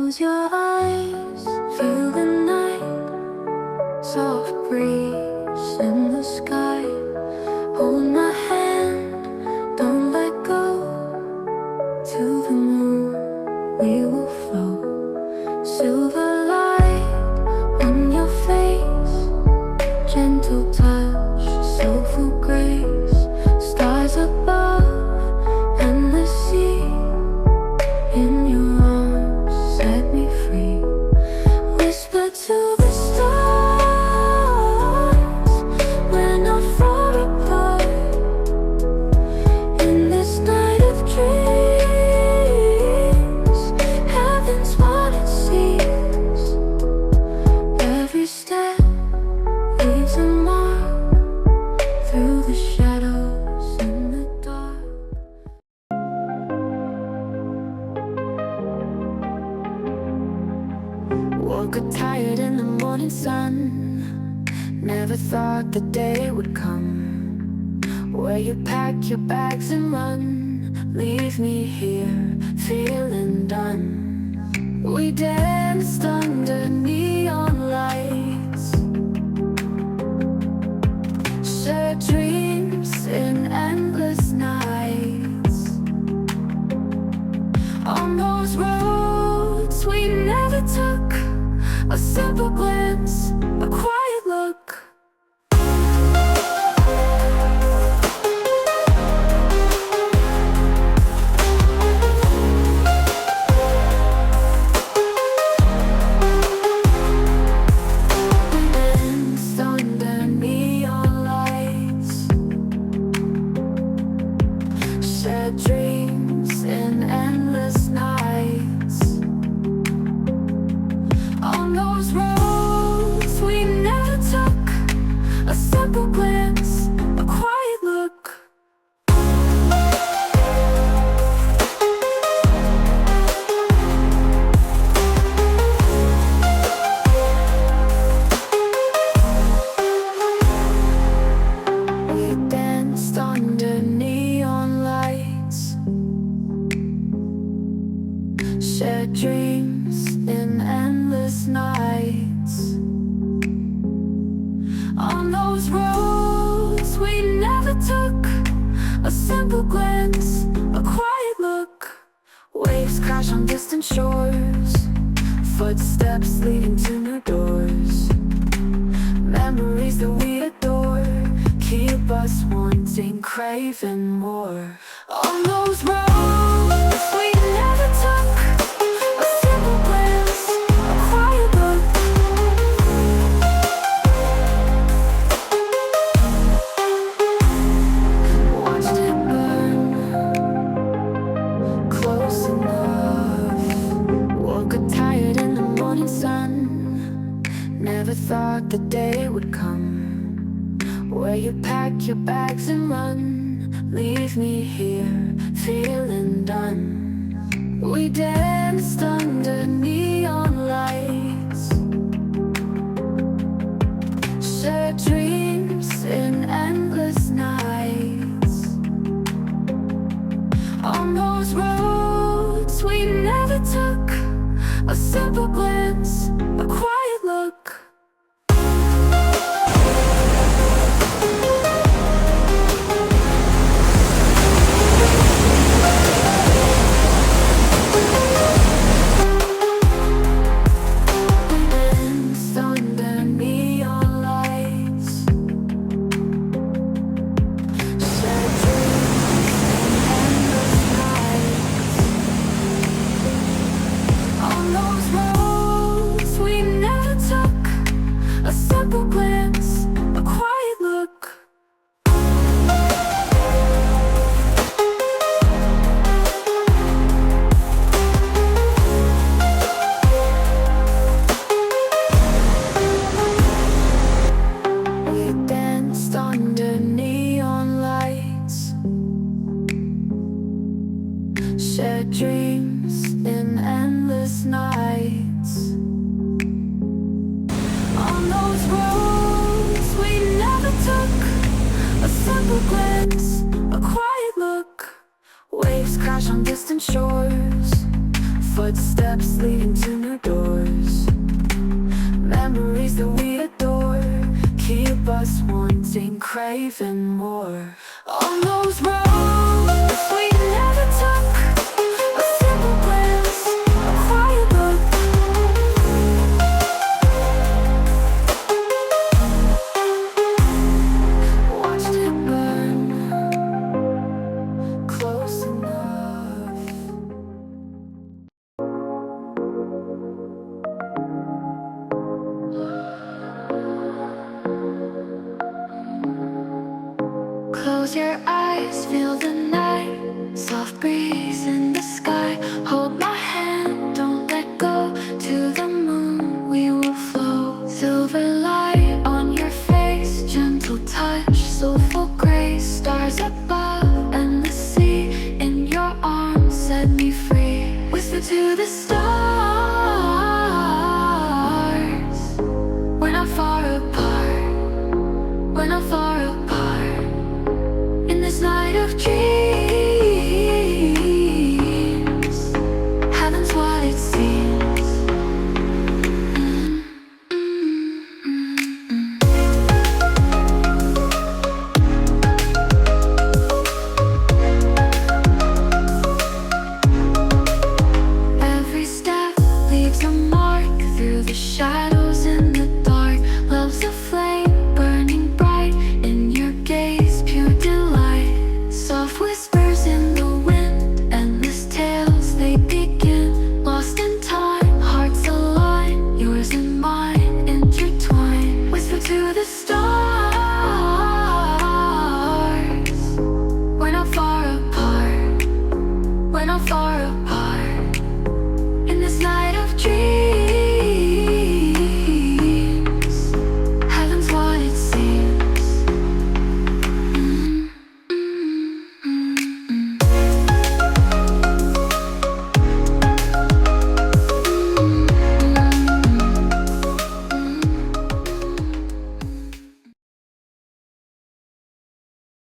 Close your eyes, feel the night, soft breeze in the sky. Hold my hand, don't let go. To the moon we will flow. Silver light on your face, gentle touch, soulful grace. Stars above and the sea, in your arms set me free. Whisper to the stars, we're not far apart. In this night of dreams, heaven's what it seems. Every step leaves a mark through the shadows in the dark. Woke up tired in the morning sun. Never thought the day would come where you pack your bags and run. Leave me here, feeling done. We danced under neon lights, shared dreams in endless nights. On those roads we never took, a simple glance, a quiet look. Danced under neon lights, shared dreams in endless nights. On those roads we never took, a simple glance, a quiet look. We danced under neon lights, shared dreams in endless nights. On those roads we never took, a simple glance, a quiet look. Waves crash on distant shores, footsteps leading to new doors. Memories that we adore keep us wanting, craving more. On those roads we never took, a simple glance, a quiet look. Watched it burn, close enough. Woke up tired in the morning sun. Never thought the day would come where you pack your bags and run. Leave me here, feeling done. We danced under neon lights, shared dreams in endless nights. On those roads we never took, a simple glance, a quiet look. Danced under neon lights, shared dreams in endless nights. On those roads we never took, a simple glance, a quiet look. We danced under neon lights, shared dreams in endless nights. On those roads we never took, a simple glance, a quiet look. Waves crash on distant shores, Footsteps leading to new doors. Memories that we adore keep us wanting, craving more. On those roads we never took, a simple glance, a quiet look. Watched it burn close enough. Close your eyes, feel the night, soft breeze in the